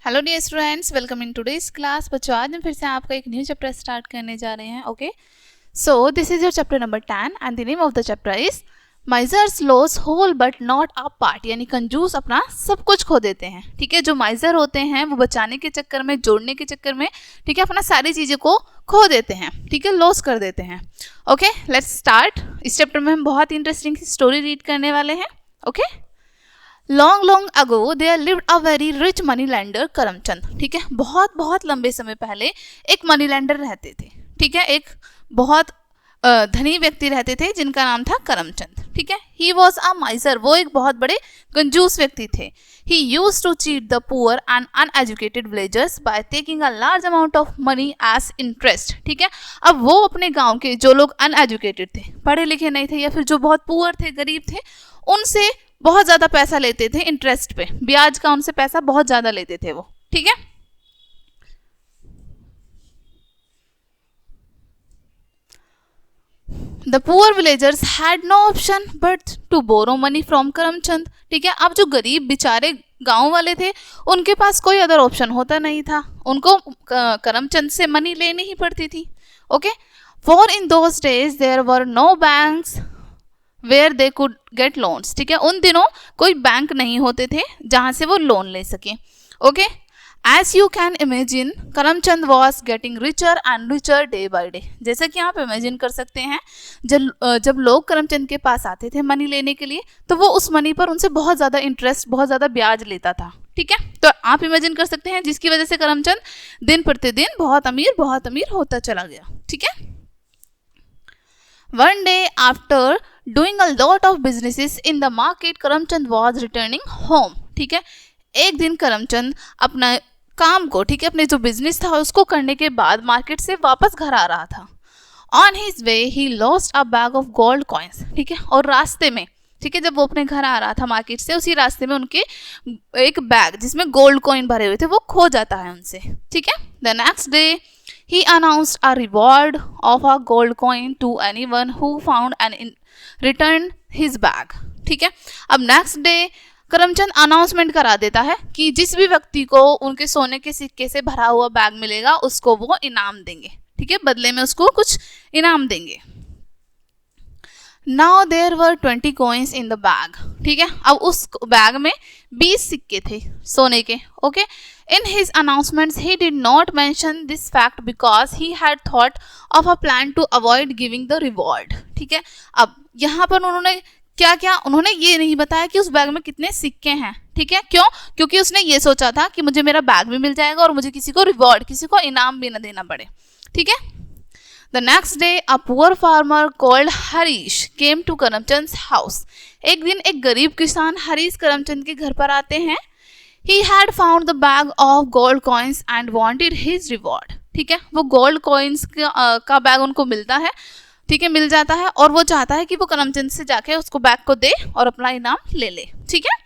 Hello dear students, welcome in today's class. बच्चों, आज हम फिर से आपका एक न्यू चैप्टर स्टार्ट करने जा रहे हैं। Okay, so this is your chapter number 10 and the name of the chapter is miser's loss whole but not a part. यानी कंजूस अपना सब कुछ खो देते हैं। ठीक है, जो माइजर होते हैं वो बचाने के चक्कर में, जोड़ने के चक्कर में, ठीक है, अपना सारी चीज़ें को खो देते हैं। ठीक है, लॉस कर देते हैं। Okay, let's start. इस चैप्टर में हम बहुत इंटरेस्टिंग स्टोरी रीड करने वाले हैं। Okay, long ago there lived a very rich money lender Karamchand. ठीक है, बहुत बहुत लंबे समय पहले एक मनी लैंडर रहते थे। ठीक है, एक बहुत धनी व्यक्ति रहते थे जिनका नाम था करमचंद। ठीक है, ही वॉज अ माइजर, वो एक बहुत बड़े कंजूस व्यक्ति थे। He used to cheat the poor and uneducated villagers by taking a large amount of money as interest. ठीक है, अब वो अपने गांव के जो लोग अनएजुकेटेड थे, पढ़े लिखे नहीं थे, या फिर जो बहुत पुअर थे, गरीब थे, उनसे बहुत ज्यादा पैसा लेते थे। इंटरेस्ट पे, ब्याज का उनसे पैसा बहुत ज्यादा लेते थे वो। ठीक है, the poor villagers had no option but to borrow money from Karamchand. ठीक है, अब जो गरीब बेचारे गांव वाले थे, उनके पास कोई अदर ऑप्शन होता नहीं था, उनको करमचंद से मनी लेनी ही पड़ती थी। Okay, for in those days there were no banks where they could get loans. ठीक है, उन दिनों कोई बैंक नहीं होते थे जहां से वो लोन ले सके। Okay, as you can imagine Karamchand was getting richer and richer day by day. जैसा कि आप इमेजिन कर सकते हैं, जब लोग करमचंद के पास आते थे मनी लेने के लिए, तो वो उस मनी पर उनसे बहुत ज़्यादा इंटरेस्ट, बहुत ज़्यादा ब्याज लेता था। ठीक है, तो आप इमेजिन कर सकते हैं, जिसकी वजह से करमचंद दिन प्रतिदिन बहुत अमीर होता चला गया। ठीक है, one day after doing a lot of businesses in the market Karamchand was returning home. ठीक है, एक दिन करमचंद अपना काम को, ठीक है, अपने जो बिजनेस था उसको करने के बाद मार्केट से वापस घर आ रहा था। On his way he lost a bag of gold coins. ठीक है, और रास्ते में, ठीक है, जब वो अपने घर आ रहा था मार्केट से, उसी रास्ते में उनके एक बैग जिसमें गोल्ड कॉइन भरे हुए थे वो खो जाता है उनसे। ठीक है, the next day he announced a reward of a gold coin to anyone who found and returned his bag। ठीक है, अब नेक्स्ट डे करमचंद अनाउंसमेंट करा देता है कि जिस भी व्यक्ति को उनके सोने के सिक्के से भरा हुआ बैग मिलेगा उसको वो इनाम देंगे। ठीक है, बदले में उसको कुछ इनाम देंगे। Now there were 20 coins in the bag. ठीक है, अब उस बैग में 20 सिक्के थे सोने के। Okay, in his announcements he did not mention this fact because he had thought of a plan to avoid giving the reward. ठीक है, अब यहाँ पर उन्होंने उन्होंने ये नहीं बताया कि उस बैग में कितने सिक्के हैं। ठीक है, क्यों? क्योंकि उसने ये सोचा था कि मुझे मेरा बैग भी मिल जाएगा और मुझे किसी को रिवॉर्ड, किसी को इनाम भी ना देना पड़े। ठीक है, The next day, a poor farmer called Harish came to Karamchand house। एक दिन एक गरीब किसान हरीश करमचंद के घर पर आते हैं। He had found the bag of gold coins and wanted his reward। ठीक है, वो गोल्ड कॉइन्स का बैग उनको मिलता है। ठीक है, मिल जाता है, और वो चाहता है कि वो करमचंद से जाके उसको बैग को दे और अपना इनाम ले ले। ठीक है,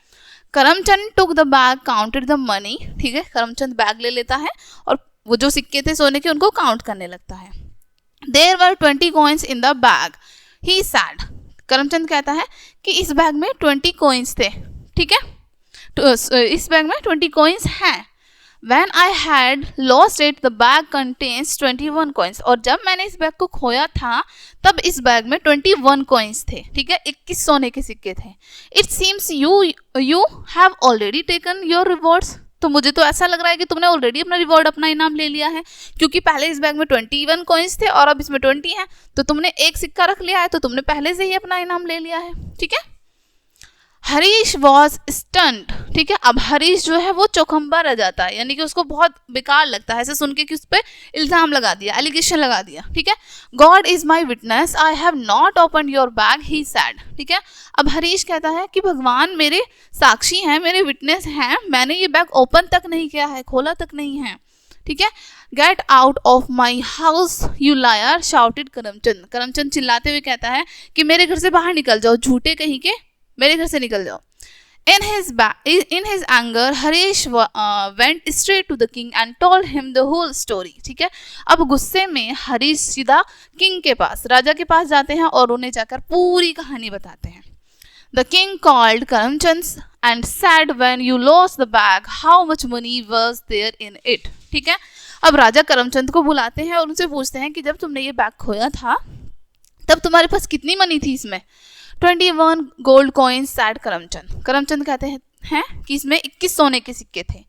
Karamchand took the bag, counted the money। ठीक है, करमचंद बैग ले लेता है और वो जो सिक्के थे सोने के उनको काउंट करने लगता है। There were 20 coins in the bag, he said। Karamchand कहता है कि इस बैग में 20 coins थे। ठीक है, तो इस बैग में 20 coins हैं। When I had lost it, the bag contains 21 coins। और जब मैंने इस बैग को खोया था तब इस बैग में 21 coins थे। ठीक है, 21 सोने के सिक्के थे। It seems you have already taken your rewards। तो मुझे तो ऐसा लग रहा है कि तुमने ऑलरेडी अपना रिवॉर्ड, अपना इनाम ले लिया है, क्योंकि पहले इस बैग में 21 कॉइन्स थे और अब इसमें 20 हैं, तो तुमने एक सिक्का रख लिया है, तो तुमने पहले से ही अपना इनाम ले लिया है। ठीक है, हरीश वॉज स्टंट। ठीक है, अब हरीश जो है वो चौखंबा रह जाता है, यानी कि उसको बहुत बेकार लगता है ऐसे सुन के कि उस पर इल्जाम लगा दिया, एलिगेशन लगा दिया। ठीक है, God is my witness, I have not open your bag, he sad. ठीक है, अब हरीश कहता है कि भगवान मेरे साक्षी हैं, मेरे विटनेस हैं, मैंने ये बैग ओपन तक नहीं किया है, खोला तक नहीं है। ठीक है, get out of my house you liar, shouted Karamchand. Karamchand चिल्लाते हुए कहता है कि मेरे घर से बाहर निकल जाओ, झूठे कहीं के, मेरे घर से निकल जाओ। In his anger, Harish went straight to the king and told him the whole story। ठीक है, अब गुस्से में हरीश सीधा किंग के पास, राजा के पास जाते हैं और उन्हें जाकर पूरी कहानी बताते हैं। The king called Karamchand and said when you lost the bag how much money was there in it। ठीक है, अब राजा करमचंद को बुलाते हैं और उनसे पूछते हैं कि जब तुमने ये बैग खोया था तब तुम्हारे पास कितनी मनी थी इसमें। 21 gold coins said Karamchand. Karamchand कहते हैं कि इसमें 21 सोने के सिक्के थे।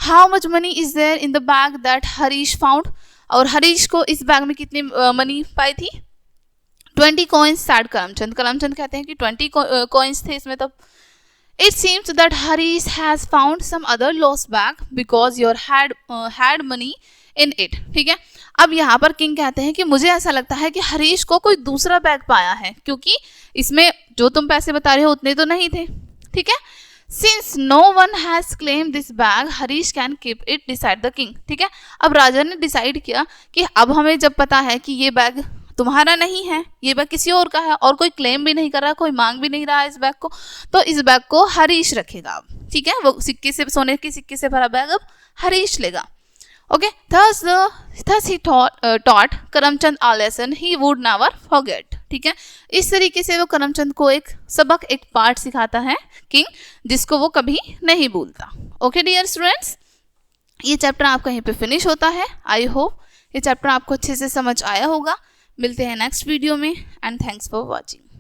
How much money is there in the bag that Harish found, और हरीश को इस बैग में कितनी मनी पाई थी। 20 कॉइन्स said करमचंद। करमचंद कहते हैं कि 20 कॉइन्स थे इसमें। तब It seems that Harish has found some other lost bag because you had money in it। ठीक है, अब यहाँ पर किंग कहते हैं कि मुझे ऐसा लगता है कि हरीश को कोई दूसरा बैग पाया है, क्योंकि इसमें जो तुम पैसे बता रहे हो उतने तो नहीं थे। ठीक है, Since no one has claimed this bag, Harish can keep it, decide the king। ठीक है, अब राजा ने डिसाइड किया कि अब हमें जब पता है कि ये बैग तुम्हारा नहीं है, ये बैग किसी और का है और कोई क्लेम भी नहीं कर रहा, कोई मांग भी नहीं रहा है इस बैग को, तो इस बैग को हरीश रखेगा अब। ठीक है, वो सिक्के से, सोने के सिक्के से भरा बैग अब हरीश लेगा। Okay, thus he taught Karamchand a lesson he would never forget। ठीक है, इस तरीके से वो करमचंद को एक सबक, एक पाठ सिखाता है किंग, जिसको वो कभी नहीं भूलता। ओके डियर स्टूडेंट्स, ये चैप्टर आपका यहीं पे फिनिश होता है। आई होप ये चैप्टर आपको अच्छे से समझ आया होगा। मिलते हैं नेक्स्ट वीडियो में एंड थैंक्स फॉर वॉचिंग।